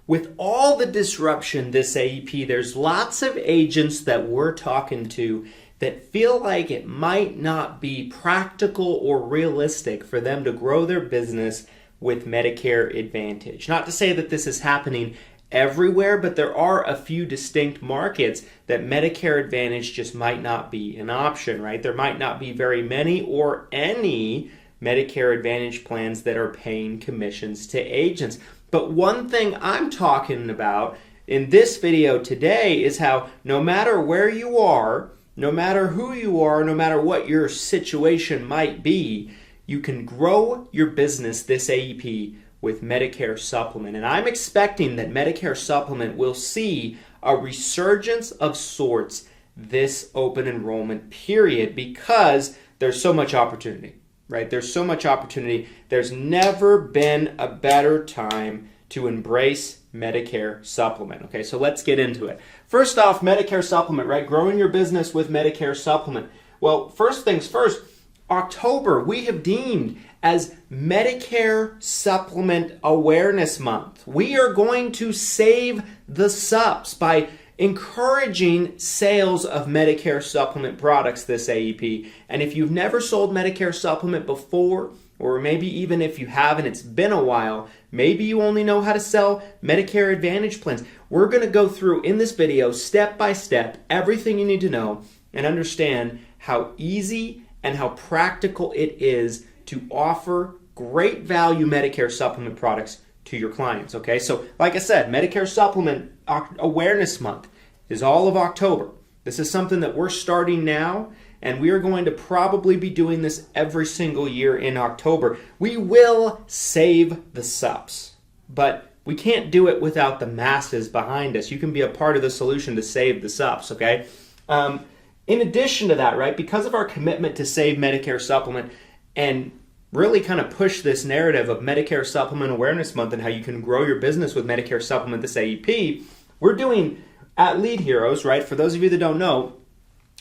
with all the disruption this AEP, there's lots of agents that we're talking to that feel like it might not be practical or realistic for them to grow their business with Medicare Advantage. Not to say that this is happening everywhere, but there are a few distinct markets that Medicare Advantage just might not be an option, right? There might not be very many or any Medicare Advantage plans that are paying commissions to agents. But one thing I'm talking about in this video today is how no matter where you are, no matter who you are, no matter what your situation might be, you can grow your business this AEP with Medicare Supplement. And I'm expecting that Medicare Supplement will see a resurgence of sorts this open enrollment period because there's so much opportunity, right? There's so much opportunity. There's never been a better time to embrace Medicare Supplement. Okay, so let's get into it. First off, Medicare Supplement, right? Growing your business with Medicare Supplement. Well, first things first, October we have deemed as Medicare Supplement Awareness Month. We are going to save the subs by encouraging sales of Medicare Supplement products this AEP. And if you've never sold Medicare Supplement before, or maybe even if you have and it's been a while, maybe you only know how to sell Medicare Advantage plans. We're going to go through in this video, step by step, everything you need to know and understand how easy and how practical it is to offer great value Medicare Supplement products to your clients, okay? So like I said, Medicare Supplement Awareness Month is all of October. This is something that we're starting now, and we are going to probably be doing this every single year in October. We will save the subs, but we can't do it without the masses behind us. You can be a part of the solution to save the subs, okay? In addition to that, right, because of our commitment to save Medicare Supplement and really kind of push this narrative of Medicare Supplement Awareness Month and how you can grow your business with Medicare Supplement this AEP, we're doing at Lead Heroes, right? For those of you that don't know,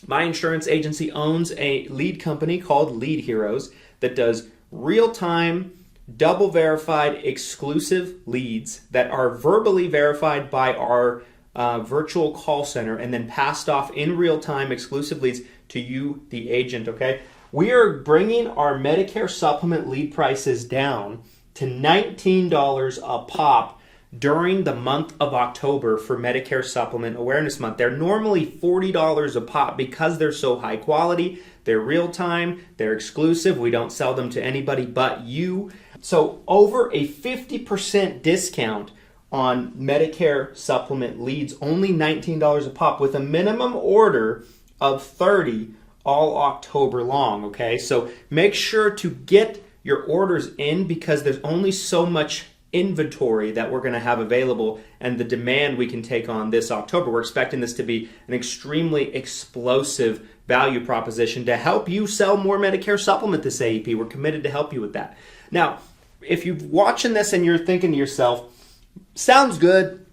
my insurance agency owns a lead company called Lead Heroes that does real-time, double verified, exclusive leads that are verbally verified by our virtual call center and then passed off in real time exclusive leads to you, the agent, okay? We are bringing our Medicare Supplement lead prices down to $19 a pop during the month of October for Medicare Supplement Awareness Month. They're normally $40 a pop because they're so high quality, they're real time, they're exclusive, we don't sell them to anybody but you. So over a 50% discount on Medicare Supplement leads, only $19 a pop with a minimum order of 30 all October long, okay? So make sure to get your orders in because there's only so much inventory that we're going to have available and the demand we can take on this October. We're expecting this to be an extremely explosive value proposition to help you sell more Medicare Supplement this AEP. We're committed to help you with that. Now, if you're watching this and you're thinking to yourself, sounds good,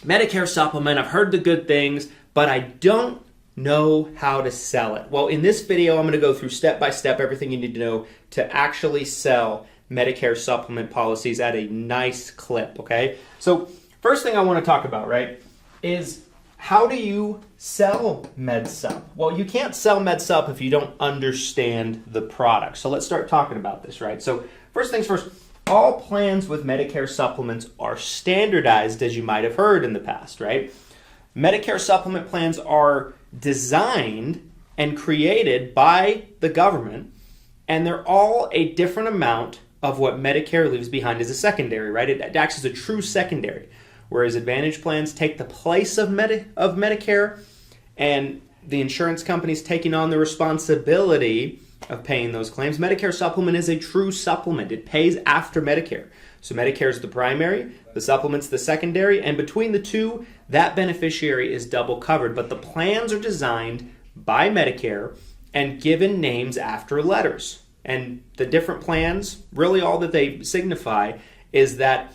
Medicare Supplement, I've heard the good things, but I don't know how to sell it. Well, in this video, I'm going to go through step by step everything you need to know to actually sell Medicare Supplement policies at a nice clip, okay? So first thing I want to talk about, right, is how do you sell MedSup? Well, you can't sell MedSup if you don't understand the product. So let's start talking about this, right? So first things first, all plans with Medicare supplements are standardized, as you might have heard in the past, right? Medicare supplement plans are designed and created by the government, and they're all a different amount of what Medicare leaves behind as a secondary, right? It acts as a true secondary, whereas Advantage plans take the place of Medicare, and the insurance company's taking on the responsibility of paying those claims. Medicare Supplement is a true supplement. It pays after Medicare. So Medicare is the primary, the supplement's the secondary, and between the two, that beneficiary is double covered. But the plans are designed by Medicare and given names after letters. And the different plans, really all that they signify is that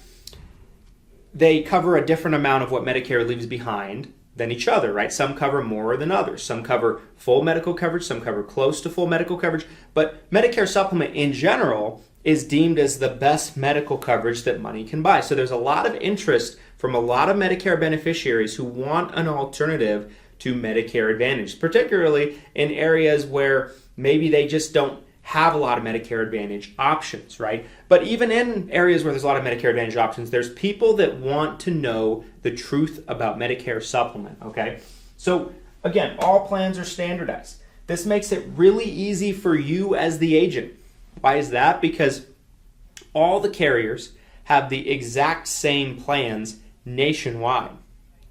they cover a different amount of what Medicare leaves behind than each other, right? Some cover more than others. Some cover full medical coverage, some cover close to full medical coverage. But Medicare Supplement in general is deemed as the best medical coverage that money can buy. So there's a lot of interest from a lot of Medicare beneficiaries who want an alternative to Medicare Advantage, particularly in areas where maybe they just don't have a lot of Medicare Advantage options, right? But even in areas where there's a lot of Medicare Advantage options, there's people that want to know the truth about Medicare Supplement, okay? So again, all plans are standardized. This makes it really easy for you as the agent. Why is that? Because all the carriers have the exact same plans nationwide,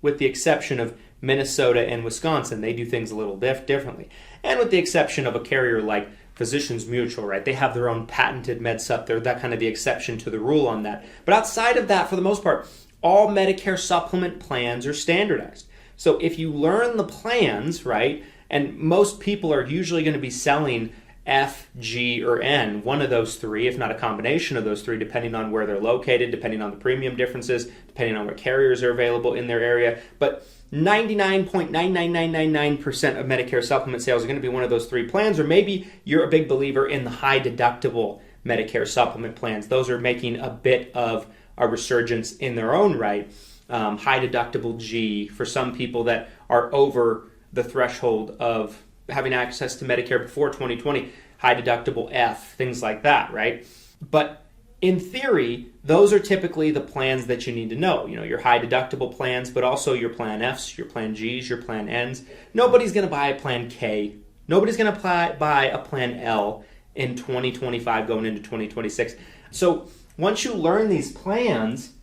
with the exception of Minnesota and Wisconsin. They do things a little differently. And with the exception of a carrier like Physicians Mutual, right? They have their own patented MedSup. They're that kind of the exception to the rule on that. But outside of that, for the most part, all Medicare Supplement plans are standardized. So if you learn the plans, right, and most people are usually going to be selling F, G, or N, one of those three, if not a combination of those three, depending on where they're located, depending on the premium differences, depending on what carriers are available in their area. But 99.99999% of Medicare Supplement sales are going to be one of those three plans, or maybe you're a big believer in the high deductible Medicare Supplement plans. Those are making a bit of a resurgence in their own right. High deductible G for some people that are over the threshold of having access to Medicare before 2020, high deductible F, things like that, right? But in theory, those are typically the plans that you need to know. You know, your high deductible plans, but also your plan Fs, your plan Gs, your plan Ns. Nobody's going to buy a plan K. Nobody's going to buy a plan L in 2025 going into 2026. So once you learn these plans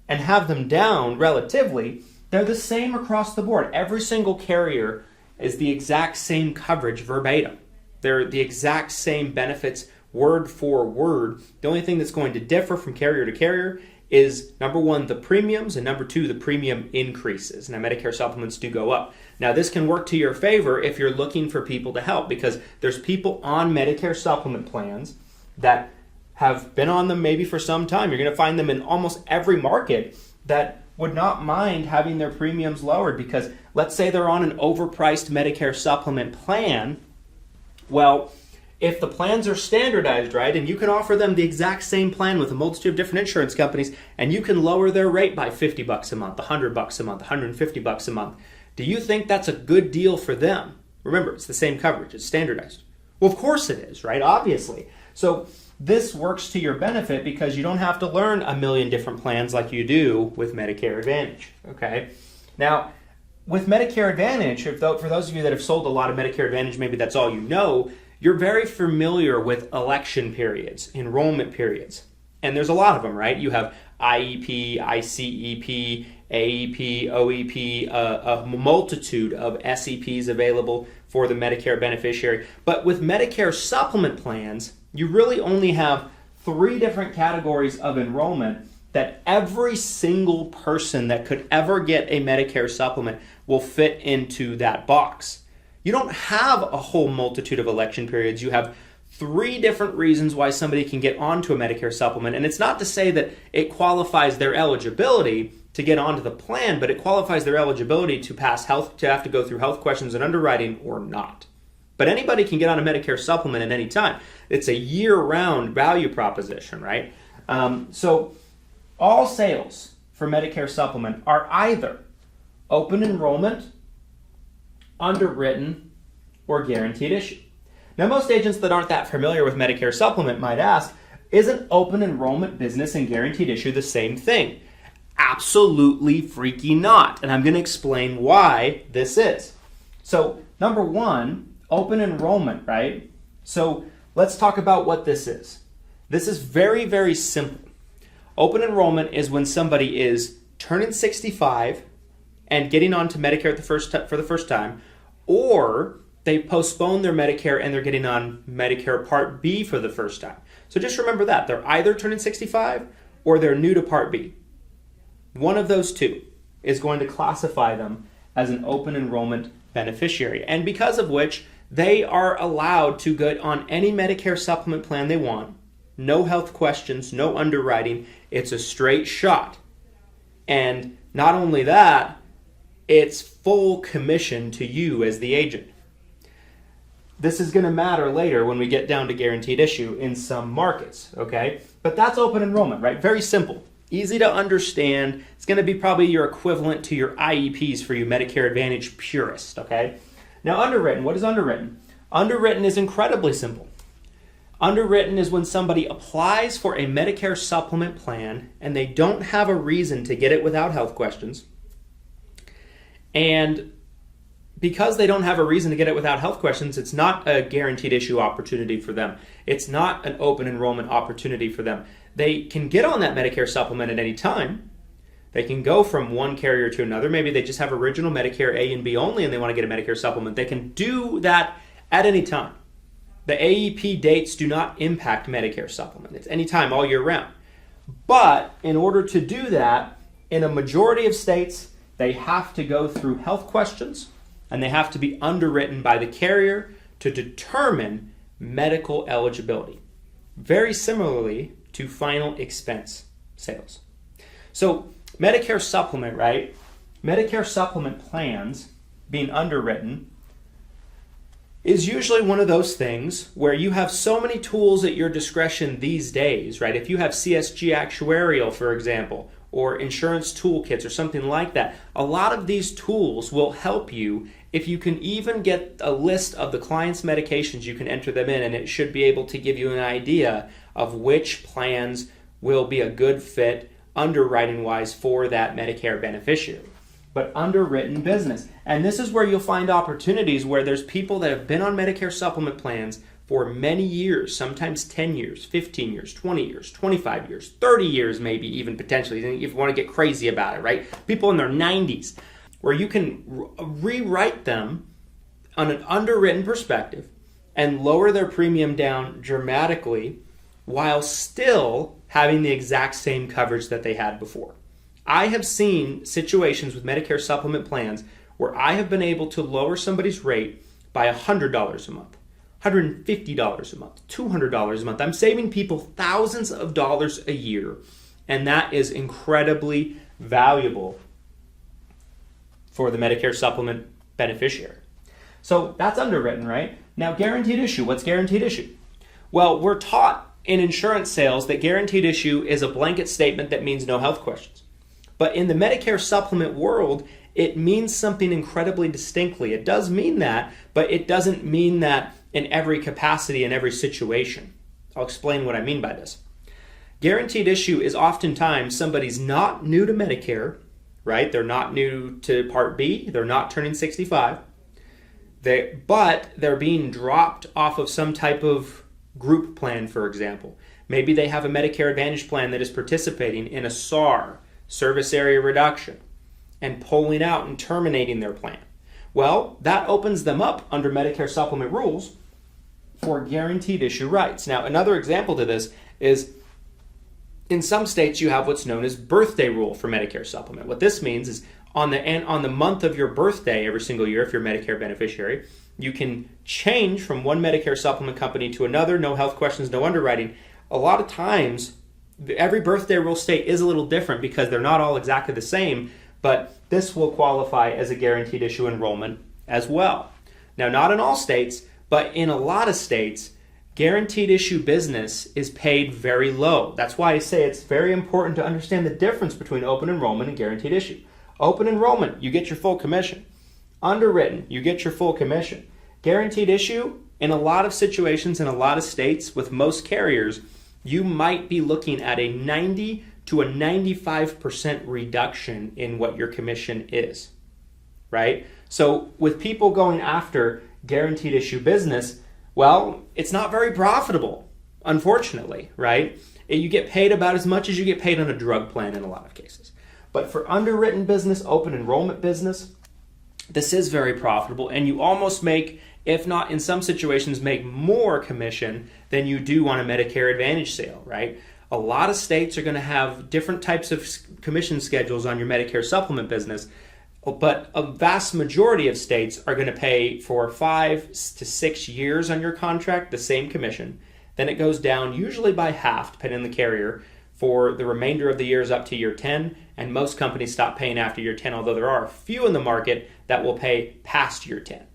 and have them down relatively, they're the same across the board. Every single carrier is the exact same coverage verbatim. They're the exact same benefits word for word. The only thing that's going to differ from carrier to carrier is, number one, the premiums, and number two, the premium increases. Now, Medicare Supplements do go up. Now, this can work to your favor if you're looking for people to help, because there's people on Medicare Supplement plans that have been on them maybe for some time. You're going to find them in almost every market that would not mind having their premiums lowered, because let's say they're on an overpriced Medicare Supplement plan. Well, if the plans are standardized, right, and you can offer them the exact same plan with a multitude of different insurance companies, and you can lower their rate by $50 a month, $100 a month, $150 a month, do you think that's a good deal for them? Remember, it's the same coverage, it's standardized. Well, of course it is, right, obviously. So this works to your benefit because you don't have to learn a million different plans like you do with Medicare Advantage, okay? Now, with Medicare Advantage, for those of you that have sold a lot of Medicare Advantage, maybe that's all you know, you're very familiar with election periods, enrollment periods. And there's a lot of them, right? You have IEP, ICEP, AEP, OEP, a multitude of SEPs available for the Medicare beneficiary. But with Medicare Supplement plans, you really only have 3 different categories of enrollment that every single person that could ever get a Medicare Supplement will fit into that box. You don't have a whole multitude of election periods. You have 3 different reasons why somebody can get onto a Medicare Supplement. And it's not to say that it qualifies their eligibility to get onto the plan, but it qualifies their eligibility to pass health, to have to go through health questions and underwriting or not. But anybody can get on a Medicare Supplement at any time. It's a year-round value proposition, right? So all sales for Medicare Supplement are either open enrollment, underwritten, or guaranteed issue. Now, most agents that aren't that familiar with Medicare Supplement might ask, isn't open enrollment business and guaranteed issue the same thing? Absolutely freaking not. And I'm going to explain why this is. So, number one, open enrollment, right? So, let's talk about what this is. This is very, very simple. Open enrollment is when somebody is turning 65 and getting onto Medicare for the first time, or they postpone their Medicare and they're getting on Medicare Part B for the first time. So just remember that. They're either turning 65 or they're new to Part B. One of those two is going to classify them as an open enrollment beneficiary, and because of which they are allowed to get on any Medicare Supplement plan they want. No health questions, no underwriting. It's a straight shot. And not only that, it's full commission to you as the agent. this is going to matter later when we get down to guaranteed issue in some markets, okay? But that's open enrollment, right? Very simple, easy to understand. It's going to be probably your equivalent to your IEPs for you Medicare Advantage purist, okay? Now underwritten, what is underwritten? Underwritten is incredibly simple. Underwritten is when somebody applies for a Medicare supplement plan and they don't have a reason to get it without health questions. And because they don't have a reason to get it without health questions, it's not a guaranteed issue opportunity for them. It's not an open enrollment opportunity for them. They can get on that Medicare supplement at any time. They can go from one carrier to another. Maybe they just have original Medicare A and B only and they want to get a Medicare supplement. They can do that at any time. The AEP dates do not impact Medicare supplement. It's anytime, all year round. But in order to do that, in a majority of states, they have to go through health questions and they have to be underwritten by the carrier to determine medical eligibility. Very similarly to final expense sales. So Medicare supplement, right? Medicare supplement plans being underwritten is usually one of those things where you have so many tools at your discretion these days, right? If you have CSG actuarial, for example, or insurance toolkits or something like that, a lot of these tools will help you. If you can even get a list of the client's medications, you can enter them in and it should be able to give you an idea of which plans will be a good fit underwriting-wise for that Medicare beneficiary. But underwritten business. And this is where you'll find opportunities where there's people that have been on Medicare supplement plans for many years, sometimes 10 years, 15 years, 20 years, 25 years, 30 years maybe even potentially, if you want to get crazy about it, right? People in their 90s, where you can rewrite them on an underwritten perspective and lower their premium down dramatically while still having the exact same coverage that they had before. I have seen situations with Medicare supplement plans where I have been able to lower somebody's rate by $100 a month, $150 a month, $200 a month. I'm saving people thousands of dollars a year, and that is incredibly valuable for the Medicare supplement beneficiary. So that's underwritten, right? Now, guaranteed issue. What's guaranteed issue? Well, we're taught in insurance sales that guaranteed issue is a blanket statement that means no health questions. But in the Medicare supplement world, it means something incredibly distinctly. It does mean that, but it doesn't mean that in every capacity, in every situation. I'll explain what I mean by this. Guaranteed issue is oftentimes somebody's not new to Medicare, right? They're not new to Part B. They're not turning 65. But they're being dropped off of some type of group plan, for example. Maybe they have a Medicare Advantage plan that is participating in a SAR, service area reduction, and pulling out and terminating their plan. Well, that opens them up under Medicare supplement rules for guaranteed issue rights. Now, another example to this is in some states you have what's known as birthday rule for Medicare supplement. What this means is on the month of your birthday every single year, if you're a Medicare beneficiary, you can change from one Medicare supplement company to another, no health questions, no underwriting. A lot of times, every birthday rule state is a little different because they're not all exactly the same, but this will qualify as a guaranteed issue enrollment as well. Now, not in all states, but in a lot of states, guaranteed issue business is paid very low. That's why I say it's very important to understand the difference between open enrollment and guaranteed issue. Open enrollment, you get your full commission. Underwritten, you get your full commission. Guaranteed issue, in a lot of situations in a lot of states with most carriers, you might be looking at a 90 to a 95% reduction in what your commission is, right? So with people going after guaranteed issue business, well, it's not very profitable, unfortunately, right? You get paid about as much as you get paid on a drug plan in a lot of cases. But for underwritten business, open enrollment business, this is very profitable, and you almost make, if not in some situations, make more commission than you do on a Medicare Advantage sale, right? A lot of states are going to have different types of commission schedules on your Medicare supplement business, but a vast majority of states are going to pay for 5 to 6 years on your contract the same commission. Then it goes down usually by half, depending on the carrier, for the remainder of the years up to year 10, and most companies stop paying after year 10, although there are a few in the market that will pay past year 10.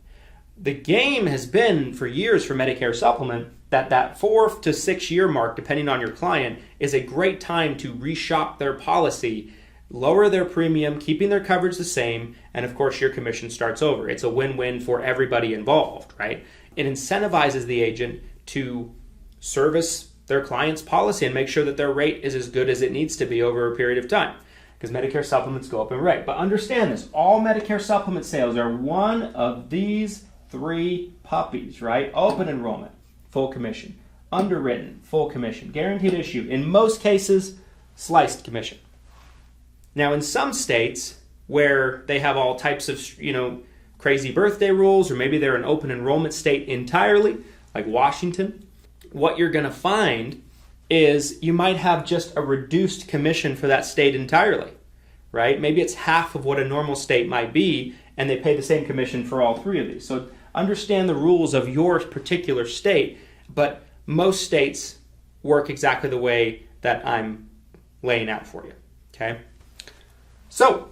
the game has been for years for Medicare Supplement that 4 to 6 year mark, depending on your client, is a great time to reshop their policy, lower their premium, keeping their coverage the same, and of course your commission starts over. It's a win-win for everybody involved, right? It incentivizes the agent to service their client's policy and make sure that their rate is as good as it needs to be over a period of time, because Medicare supplements go up in rate. But understand this, all Medicare supplement sales are one of these 3 puppies, right? Open enrollment, full commission. Underwritten, full commission. Guaranteed issue, in most cases, sliced commission. Now, in some states where they have all types of, crazy birthday rules, or maybe they're an open enrollment state entirely, like Washington, what you're going to find is you might have just a reduced commission for that state entirely, right? Maybe it's half of what a normal state might be, and they pay the same commission for all 3 of these. So understand the rules of your particular state, but most states work exactly the way that I'm laying out for you, okay? So,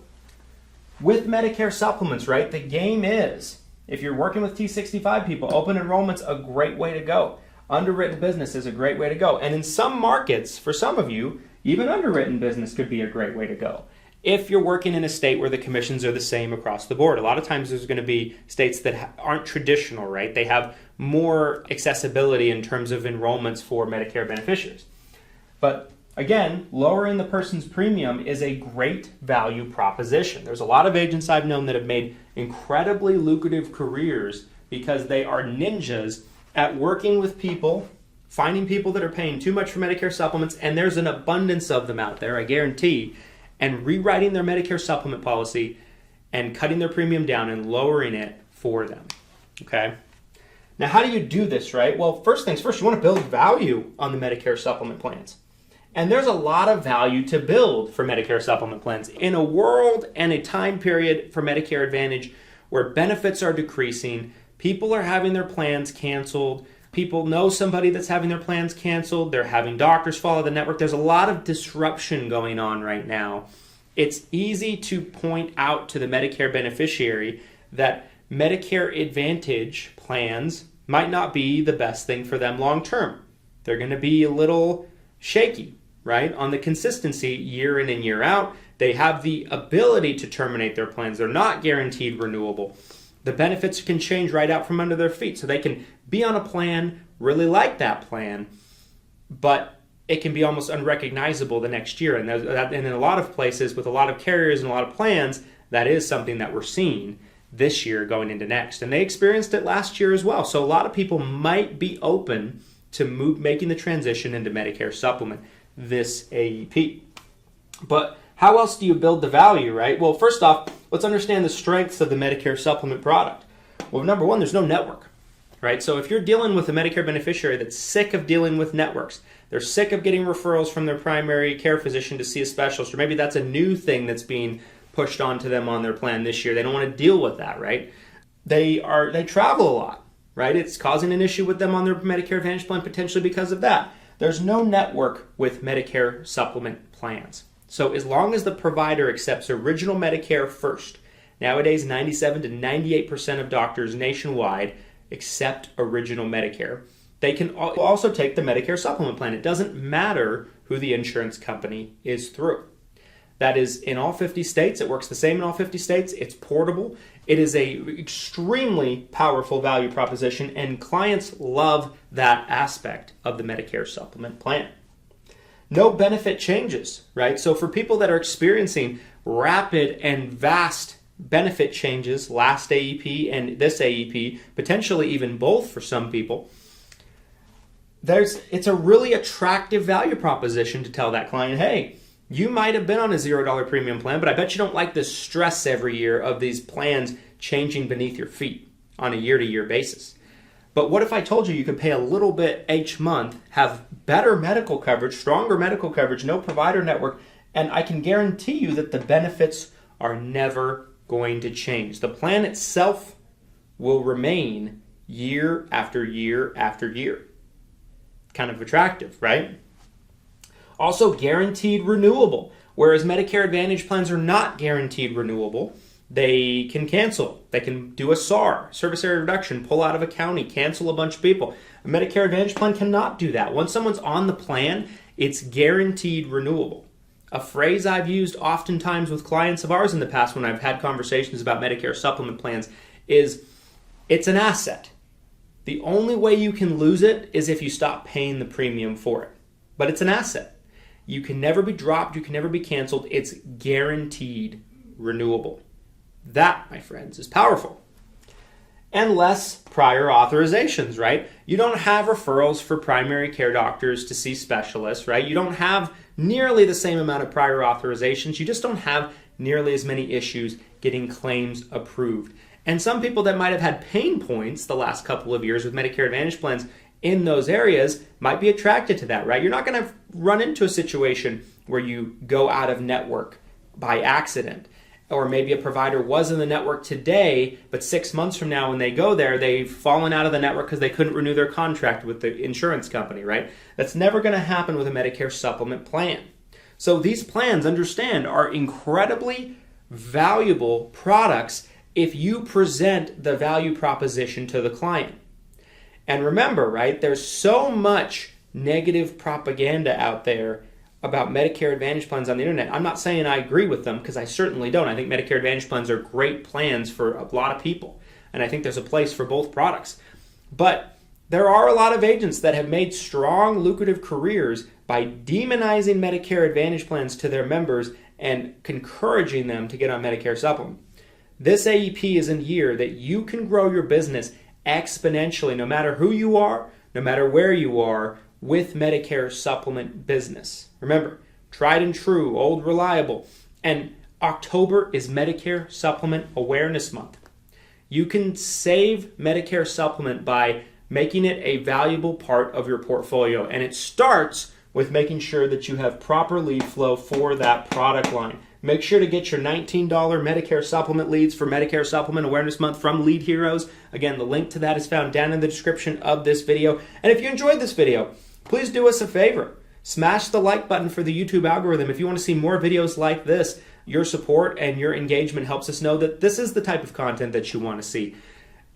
with Medicare supplements, right, the game is, if you're working with T65 people, open enrollment's a great way to go. Underwritten business is a great way to go. And in some markets, for some of you, even underwritten business could be a great way to go. If you're working in a state where the commissions are the same across the board. A lot of times there's going to be states that aren't traditional, right? They have more accessibility in terms of enrollments for Medicare beneficiaries. But again, lowering the person's premium is a great value proposition. There's a lot of agents I've known that have made incredibly lucrative careers because they are ninjas at working with people, finding people that are paying too much for Medicare supplements, and there's an abundance of them out there, I guarantee, and rewriting their Medicare supplement policy and cutting their premium down and lowering it for them, okay? Now, how do you do this, right? Well, first things first, you want to build value on the Medicare supplement plans. And there's a lot of value to build for Medicare supplement plans. In a world and a time period for Medicare Advantage where benefits are decreasing, people are having their plans canceled, people know somebody that's having their plans canceled, they're having doctors follow the network, there's a lot of disruption going on right now. It's easy to point out to the Medicare beneficiary that Medicare Advantage plans might not be the best thing for them long term. They're going to be a little shaky, right, on the consistency year in and year out. They have the ability to terminate their plans. They're not guaranteed renewable. The benefits can change right out from under their feet. So they can be on a plan, really like that plan, but it can be almost unrecognizable the next year. And in a lot of places with a lot of carriers and a lot of plans, that is something that we're seeing this year going into next. And they experienced it last year as well. So a lot of people might be open to making the transition into Medicare Supplement this AEP. But how else do you build the value, right? Well, first off, let's understand the strengths of the Medicare Supplement product. Well, number one, there's no network, right? So if you're dealing with a Medicare beneficiary that's sick of dealing with networks, they're sick of getting referrals from their primary care physician to see a specialist, or maybe that's a new thing that's being pushed onto them on their plan this year. They don't want to deal with that, right? They travel a lot, right? It's causing an issue with them on their Medicare Advantage plan potentially because of that. There's no network with Medicare Supplement plans. So as long as the provider accepts original Medicare first, nowadays 97 to 98% of doctors nationwide accept original Medicare. They can also take the Medicare Supplement plan. It doesn't matter who the insurance company is through. That is in all 50 states. It works the same in all 50 states. It's portable. It is an extremely powerful value proposition, and clients love that aspect of the Medicare Supplement plan. No benefit changes, right? So for people that are experiencing rapid and vast benefit changes, last AEP and this AEP, potentially even both for some people, it's a really attractive value proposition to tell that client, hey, you might have been on a $0 premium plan, but I bet you don't like the stress every year of these plans changing beneath your feet on a year-to-year basis. But what if I told you could pay a little bit each month, have better medical coverage, stronger medical coverage, no provider network, and I can guarantee you that the benefits are never going to change. The plan itself will remain year after year after year. Kind of attractive, right? Also guaranteed renewable, whereas Medicare Advantage plans are not guaranteed renewable. They can cancel. They can do a SAR, service area reduction, pull out of a county, cancel a bunch of people. A Medicare Advantage plan cannot do that. Once someone's on the plan, it's guaranteed renewable. A phrase I've used oftentimes with clients of ours in the past when I've had conversations about Medicare supplement plans is it's an asset. The only way you can lose it is if you stop paying the premium for it. But it's an asset. You can never be dropped. You can never be canceled. It's guaranteed renewable. That, my friends, is powerful. And less prior authorizations, right? You don't have referrals for primary care doctors to see specialists, right? You don't have nearly the same amount of prior authorizations. You just don't have nearly as many issues getting claims approved. And some people that might have had pain points the last couple of years with Medicare Advantage plans in those areas might be attracted to that, right? You're not going to run into a situation where you go out of network by accident. Or maybe a provider was in the network today, but 6 months from now when they go there, they've fallen out of the network because they couldn't renew their contract with the insurance company, right? That's never going to happen with a Medicare supplement plan. So these plans, understand, are incredibly valuable products if you present the value proposition to the client. And remember, right, there's so much negative propaganda out there about Medicare Advantage plans on the internet. I'm not saying I agree with them because I certainly don't. I think Medicare Advantage plans are great plans for a lot of people. And I think there's a place for both products. But there are a lot of agents that have made strong, lucrative careers by demonizing Medicare Advantage plans to their members and encouraging them to get on Medicare Supplement. This AEP is a year that you can grow your business exponentially, no matter who you are, no matter where you are, with Medicare Supplement business. Remember, tried and true, old, reliable. And October is Medicare Supplement Awareness Month. You can save Medicare Supplement by making it a valuable part of your portfolio. And it starts with making sure that you have proper lead flow for that product line. Make sure to get your $19 Medicare Supplement leads for Medicare Supplement Awareness Month from Lead Heroes. Again, the link to that is found down in the description of this video. And if you enjoyed this video, please do us a favor. Smash the like button for the YouTube algorithm. If you want to see more videos like this, your support and your engagement helps us know that this is the type of content that you want to see.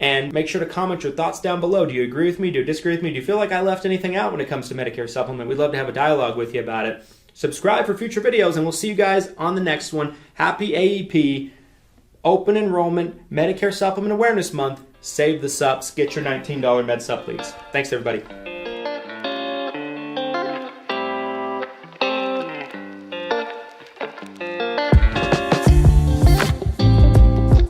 And make sure to comment your thoughts down below. Do you agree with me? Do you disagree with me? Do you feel like I left anything out when it comes to Medicare Supplement? We'd love to have a dialogue with you about it. Subscribe for future videos, and we'll see you guys on the next one. Happy AEP, Open Enrollment, Medicare Supplement Awareness Month. Save the subs. Get your $19 Med Sup leads. Thanks, everybody.